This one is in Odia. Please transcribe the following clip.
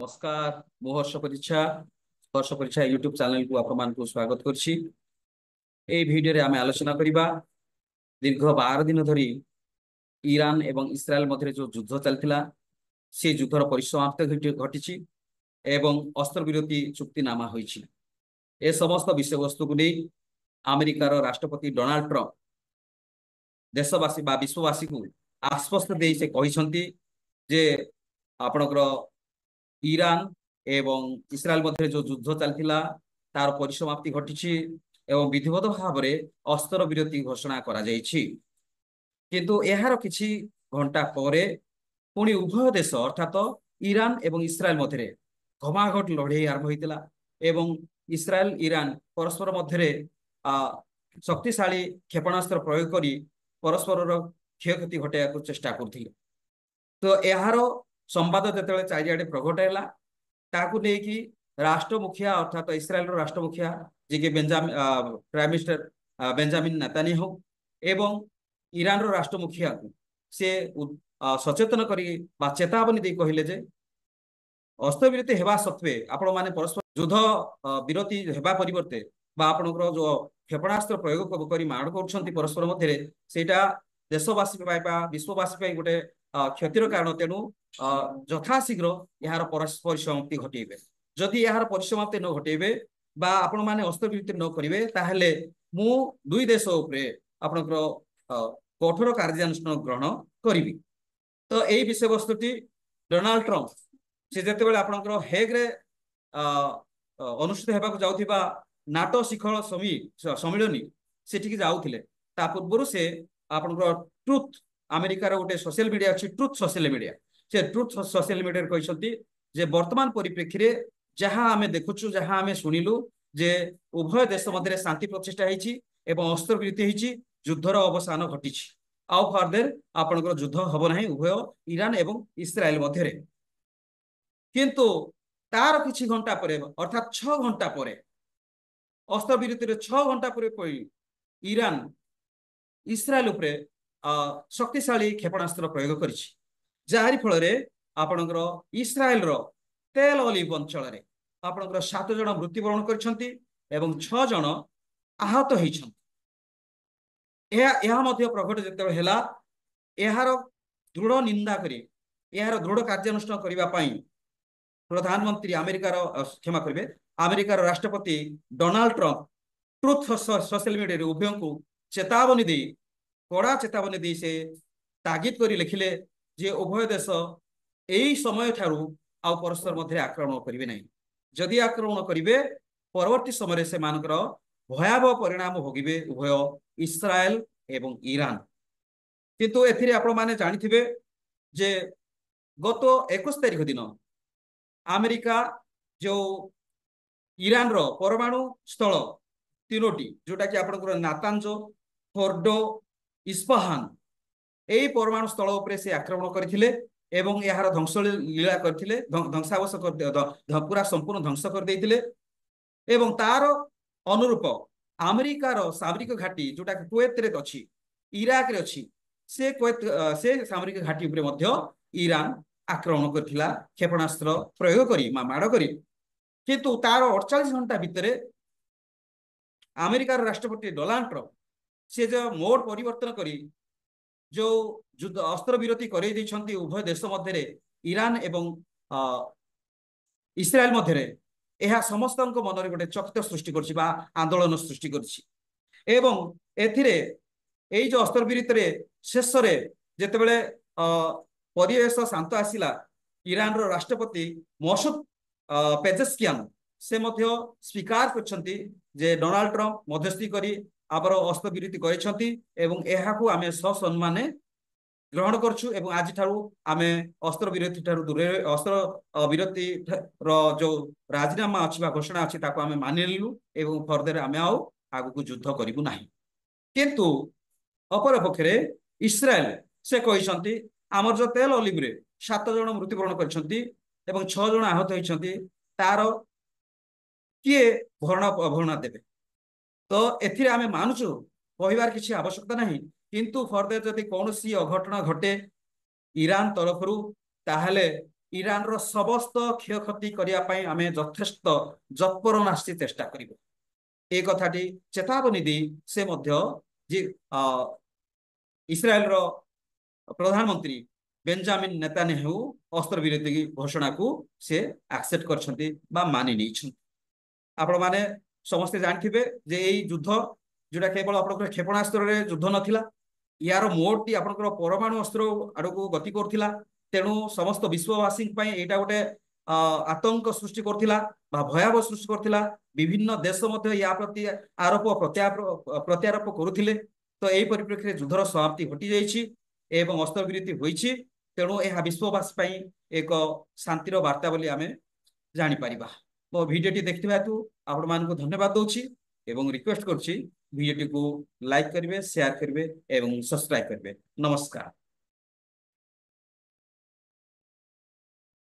নমস্কার। ମୁଁ ହର୍ଷ ପରୀକ୍ଷା ୟୁଟ୍ୟୁବ ଚ୍ୟାନେଲକୁ ଆପଣମାନଙ୍କୁ ସ୍ୱାଗତ କରୁଛି। এই ଭିଡିଓରେ ଆମେ ଆଲୋଚନା କରିବା ଦୀର୍ଘ 12 ଦିନ ଧରି ଇରାନ ଏବଂ ଇସ୍ରାଏଲ ମଧ୍ୟରେ ଯେଉଁ ଯୁଦ୍ଧ ଚାଲିଥିଲା ସେ ଯୁଦ୍ଧର ପରିସମାପ୍ତି ଘଟିଛି ଏବଂ ଅସ୍ତ୍ରବିରତି ଚୁକ୍ତିନାମା ହୋଇଛି। ଏ ସମସ୍ତ ବିଷୟବସ୍ତୁକୁ ନେଇ ଆମେରିକାର ରାଷ୍ଟ୍ରପତି ଡୋନାଲ୍ଡ ଟ୍ରମ୍ପ ଦେଶବାସୀ ବା ବିଶ୍ୱବାସୀକୁ ଆଶ୍ୱସ୍ତ ଦେଇ ସେ କହିଛନ୍ତି ଯେ ଆପଣଙ୍କର ଇରାନ ଏବଂ ଇସ୍ରାଏଲ ମଧ୍ୟରେ ଯେଉଁ ଯୁଦ୍ଧ ଚାଲିଥିଲା ତାର ପରିସମାପ୍ତି ଘଟିଛି ଏବଂ ବିଧିବଦ୍ଧ ଭାବରେ ଅସ୍ତ୍ରବିରତି ଘୋଷଣା କରାଯାଇଛି। କିନ୍ତୁ ଏହାର କିଛି ଘଣ୍ଟା ପରେ ପୁଣି ଉଭୟ ଦେଶ ଅର୍ଥାତ ଇରାନ ଏବଂ ଇସ୍ରାଏଲ ମଧ୍ୟରେ ଘମାଘୋଟ ଲଢ଼େଇ ଆରମ୍ଭ ହୋଇଥିଲା ଏବଂ ଇସ୍ରାଏଲ ଇରାନ ପରସ୍ପର ମଧ୍ୟରେ ଶକ୍ତିଶାଳୀ କ୍ଷେପଣାସ୍ତ୍ର ପ୍ରୟୋଗ କରି ପରସ୍ପରର କ୍ଷୟକ୍ଷତି ଘଟାଇବାକୁ ଚେଷ୍ଟା କରୁଥିଲେ। ତ ଏହାର ସମ୍ବାଦ ଯେତେବେଳେ ଚାରିଆଡେ ପ୍ରଘଟ ହେଲା ତାହାକୁ ନେଇକି ରାଷ୍ଟ୍ରମୁଖିଆ ଅର୍ଥାତ ଇସ୍ରାଏଲର ରାଷ୍ଟ୍ରମୁଖିଆ ଯିଏକି ପ୍ରାଇମ ମିନିଷ୍ଟର ବେଞ୍ଜାମିନ ନେତାନ୍ୟାହୁ ଏବଂ ଇରାନର ରାଷ୍ଟ୍ରମୁଖିଆକୁ ସେ ସଚେତନ କରି ବା ଚେତାବନୀ ଦେଇ କହିଲେ ଯେ ଅସ୍ତ୍ରବିରତି ହେବା ସତ୍ତ୍ୱେ ଆପଣମାନେ ପରସ୍ପର ଯୁଦ୍ଧ ବିରତି ହେବା ପରିବର୍ତ୍ତେ ବା ଆପଣଙ୍କର ଯୋଉ କ୍ଷେପଣାସ୍ତ୍ର ପ୍ରୟୋଗ କରି ମାଡ଼ କରୁଛନ୍ତି ପରସ୍ପର ମଧ୍ୟରେ ସେଇଟା ଦେଶବାସୀ ପାଇଁ ବା ବିଶ୍ୱବାସୀ ପାଇଁ ଗୋଟେ କ୍ଷତିର କାରଣ। ତେଣୁ ଯଥାଶୀଘ୍ର ଏହାର ପରିସମାପ୍ତି ଘଟେଇବେ। ଯଦି ଏହାର ପରିସମାପ୍ତି ନ ଘଟେଇବେ ବା ଆପଣମାନେ ଅସ୍ତ୍ରବିରତି ନ କରିବେ ତାହେଲେ ମୁଁ ଦୁଇ ଦେଶ ଉପରେ ଆପଣଙ୍କର କଠୋର କାର୍ଯ୍ୟାନୁଷ୍ଠାନ ଗ୍ରହଣ କରିବି। ତ ଏଇ ବିଷୟବସ୍ତୁଟି ଡୋନାଲ୍ଡ ଟ୍ରମ୍ପ ସେ ଯେତେବେଳେ ଆପଣଙ୍କର ହେଗ୍ରେ ଅନୁଷ୍ଠିତ ହେବାକୁ ଯାଉଥିବା ନାଟୋ ଶିଖର ସମ୍ମିଳନୀ ସେଠିକି ଯାଉଥିଲେ ତା ପୂର୍ବରୁ ସେ ଆପଣଙ୍କର ଟ୍ରୁଥ ଆମେରିକାର ଗୋଟେ ସୋସିଆଲ ମିଡିଆ ଅଛି ଟ୍ରୁଥ ସୋସିଆଲ ମିଡିଆ ସେ ଟ୍ରୁଥ ସୋସିଆଲ ମିଡିଆରେ କହିଛନ୍ତି ଯେ ବର୍ତ୍ତମାନ ପରିପ୍ରେକ୍ଷୀରେ ଯାହା ଆମେ ଦେଖୁଛୁ ଯାହା ଆମେ ଶୁଣିଲୁ ଯେ ଉଭୟ ଦେଶ ମଧ୍ୟରେ ଶାନ୍ତି ପ୍ରତିଷ୍ଠା ହେଇଛି ଏବଂ ଅସ୍ତ୍ରବିରତି ହେଇଛି ଯୁଦ୍ଧର ଅବସାନ ଘଟିଛି ଆଉ ଫର୍ଦର ଆପଣଙ୍କର ଯୁଦ୍ଧ ହବ ନାହିଁ ଉଭୟ ଇରାନ ଏବଂ ଇସ୍ରାଏଲ ମଧ୍ୟରେ। କିନ୍ତୁ ତାର କିଛି ଘଣ୍ଟା ପରେ ଅର୍ଥାତ 6 ଘଣ୍ଟା ପରେ ଅସ୍ତ୍ରବିରତିରେ 6 ଘଣ୍ଟା ପରେ ଇରାନ ଇସ୍ରାଏଲ ଉପରେ ଶକ୍ତିଶାଳୀ କ୍ଷେପଣାସ୍ତ୍ର ପ୍ରୟୋଗ କରିଛି ଯାହାରି ଫଳରେ ଆପଣଙ୍କର ଇସ୍ରାଏଲର ତେଲ ଅଲିଭ ଅଞ୍ଚଳରେ ଆପଣଙ୍କର 7 ଜଣ ମୃତ୍ୟୁବରଣ କରିଛନ୍ତି ଏବଂ 6 ଜଣ ଆହତ ହେଇଛନ୍ତି। ଏହା ମଧ୍ୟ ପ୍ରଘଟ ଯେତେବେଳେ ହେଲା ଏହାର ଦୃଢ ନିନ୍ଦା କରି ଏହାର ଦୃଢ କାର୍ଯ୍ୟାନୁଷ୍ଠାନ କରିବା ପାଇଁ ପ୍ରଧାନମନ୍ତ୍ରୀ କ୍ଷମା କରିବେ ଆମେରିକାର ରାଷ୍ଟ୍ରପତି ଡୋନାଲ୍ଡ ଟ୍ରମ୍ପ ଟ୍ରୁଥ ସୋସିଆଲ ମିଡିଆରେ ଉଭୟଙ୍କୁ ଚେତାବନୀ ଦେଇ କଡ଼ା ଚେତାବନୀ ଦେଇ ସେ ତାଗିଦ କରି ଲେଖିଲେ ଯେ ଉଭୟ ଦେଶ ଏଇ ସମୟ ଠାରୁ ଆଉ ପରସ୍ପର ମଧ୍ୟରେ ଆକ୍ରମଣ କରିବେ ନାହିଁ। ଯଦି ଆକ୍ରମଣ କରିବେ ପରବର୍ତ୍ତୀ ସମୟରେ ସେମାନଙ୍କର ଭୟାବହ ପରିଣାମ ଭୋଗିବେ ଉଭୟ ଇସ୍ରାଏଲ ଏବଂ ଇରାନ। କିନ୍ତୁ ଏଥିରେ ଆପଣମାନେ ଜାଣିଥିବେ ଯେ ଗତ 21 ତାରିଖ ଦିନ ଆମେରିକା ଯେଉଁ ଇରାନର ପରମାଣୁ ସ୍ଥଳ 3ଟି ଯୋଉଟା କି ଆପଣଙ୍କର ନାତାଞ୍ଜ ଫୋର୍ଡୋ ଇସ୍ପାହାନ ଏହି ପରମାଣୁ ସ୍ଥଳ ଉପରେ ସେ ଆକ୍ରମଣ କରିଥିଲେ ଏବଂ ଏହାର ଧ୍ୱଂସ ଲୀଳା କରିଥିଲେ ଧ୍ୱଂସାବଶ ପୁରା ସମ୍ପୂର୍ଣ୍ଣ ଧ୍ୱଂସ କରିଦେଇଥିଲେ ଏବଂ ତାର ଅନୁରୂପ ଆମେରିକାର ସାମରିକ ଘାଟି ଯୋଉଟା କୁଏତରେ ଅଛି ଇରାକରେ ଅଛି ସେ ସାମରିକ ଘାଟି ଉପରେ ମଧ୍ୟ ଇରାନ ଆକ୍ରମଣ କରିଥିଲା କ୍ଷେପଣାସ୍ତ୍ର ପ୍ରୟୋଗ କରି ମାଡ଼ କରି। କିନ୍ତୁ ତାର 48 ଘଣ୍ଟା ଭିତରେ ଆମେରିକାର ରାଷ୍ଟ୍ରପତି ଡୋନାଲ୍ଡ ଟ୍ରମ୍ପ ସେ ଯୋଉ ମୋଡ ପରିବର୍ତ୍ତନ କରି ଯୋଉ ଯୁଦ୍ଧ ଅସ୍ତ୍ରବିରତି କରାଇ ଦେଇଛନ୍ତି ଉଭୟ ଦେଶ ମଧ୍ୟରେ ଇରାନ ଏବଂ ଇସ୍ରାଏଲ ମଧ୍ୟରେ ଏହା ସମସ୍ତଙ୍କ ମନରେ ଗୋଟେ ଚକିତ ସୃଷ୍ଟି କରିଛି ବା ଆନ୍ଦୋଳନ ସୃଷ୍ଟି କରିଛି ଏବଂ ଏଥିରେ ଏଇ ଯୋଉ ଅସ୍ତ୍ରବିରତିରେ ଶେଷରେ ଯେତେବେଳେ ପରିବେଶ ଶାନ୍ତ ଆସିଲା ଇରାନର ରାଷ୍ଟ୍ରପତି ମସୁଦ ପେଜେସ୍କିଆନ ସେ ମଧ୍ୟ ସ୍ୱୀକାର କରିଛନ୍ତି ଯେ ଡୋନାଲ୍ଡ ଟ୍ରମ୍ପ ମଧ୍ୟସ୍ଥି କରି ଆମର ଅସ୍ତ୍ରବିରତି କରିଛନ୍ତି ଏବଂ ଏହାକୁ ଆମେ ସସମ୍ମାନେ ଗ୍ରହଣ କରୁଛୁ ଏବଂ ଆଜିଠାରୁ ଆମେ ଅସ୍ତ୍ରବିରତି ଠାରୁ ଦୂରରେ ଅସ୍ତ୍ରବିରତିର ଯୋଉ ରାଜିନାମା ଅଛି ବା ଘୋଷଣା ଅଛି ତାକୁ ଆମେ ମାନିନେଲୁ ଏବଂ ଫର୍ଦର ଆମେ ଆଉ ଆଗକୁ ଯୁଦ୍ଧ କରିବୁ ନାହିଁ। କିନ୍ତୁ ଅପରପକ୍ଷରେ ଇସ୍ରାଏଲ ସେ କହିଛନ୍ତି ଆମର ଯୋଉ ତେଲ ଅଲିଭରେ 7 ଜଣ ମୃତ୍ୟୁବରଣ କରିଛନ୍ତି ଏବଂ 6 ଜଣ ଆହତ ହୋଇଛନ୍ତି ତାର କିଏ ଭରଣା ଦେବେ। ତ ଏଥିରେ ଆମେ ମାନୁଛୁ କହିବାର କିଛି ଆବଶ୍ୟକତା ନାହିଁ କିନ୍ତୁ ଫର୍ଦର ଯଦି କୌଣସି ଅଘଟଣ ଘଟେ ଇରାନ ତରଫରୁ ତାହେଲେ ଇରାନର ସମସ୍ତ କ୍ଷୟକ୍ଷତି କରିବା ପାଇଁ ଆମେ ଯଥେଷ୍ଟ ଯତ୍ପରୋନାସ୍ତି ଚେଷ୍ଟା କରିବୁ। ଏ କଥାଟି ଚେତାବନୀ ଦେଇ ସେ ମଧ୍ୟ ଯେ ଇସ୍ରାଏଲର ପ୍ରଧାନମନ୍ତ୍ରୀ ବେଞ୍ଜାମିନ ନେତାନ୍ୟାହୁ ଅସ୍ତ୍ରବିରତି ଘୋଷଣାକୁ ସେ ଆକ୍ସେପ୍ଟ କରିଛନ୍ତି ବା ମାନି ନେଇଛନ୍ତି। ଆପଣମାନେ ସମସ୍ତେ ଜାଣିଥିବେ ଯେ ଏଇ ଯୁଦ୍ଧ ଯୋଉଟା କେବଳ ଆପଣଙ୍କର କ୍ଷେପଣାସ୍ତ୍ରରେ ଯୁଦ୍ଧ ନଥିଲା, ୟାର ମୋଡଟି ଆପଣଙ୍କର ପରମାଣୁ ଅସ୍ତ୍ର ଆଡକୁ ଗତି କରୁଥିଲା। ତେଣୁ ସମସ୍ତ ବିଶ୍ୱବାସୀଙ୍କ ପାଇଁ ଏଇଟା ଗୋଟେ ଆତଙ୍କ ସୃଷ୍ଟି କରୁଥିଲା ବା ଭୟାବହ ସୃଷ୍ଟି କରୁଥିଲା। ବିଭିନ୍ନ ଦେଶ ମଧ୍ୟ ୟା ପ୍ରତି ଆରୋପ ପ୍ରତ୍ୟାରୋପ କରୁଥିଲେ। ତ ଏହି ପରିପ୍ରେକ୍ଷୀରେ ଯୁଦ୍ଧର ସମାପ୍ତି ଘଟିଯାଇଛି ଏବଂ ଅସ୍ତ୍ରବିରତି ହୋଇଛି। ତେଣୁ ଏହା ବିଶ୍ୱବାସୀ ପାଇଁ ଏକ ଶାନ୍ତିର ବାର୍ତ୍ତା ବୋଲି ଆମେ ଜାଣିପାରିବା। ମୋ ଭିଡ଼ିଓଟି ଦେଖିଥିବା ହେତୁ ଆପଣମାନଙ୍କୁ ଧନ୍ୟବାଦ ଦଉଛି ଏବଂ ରିକ୍ୱେଷ୍ଟ କରୁଛି ଭିଡ଼ିଓଟିକୁ ଲାଇକ୍ କରିବେ, ସେୟାର କରିବେ ଏବଂ ସବସ୍କ୍ରାଇବ କରିବେ। ନମସ୍କାର।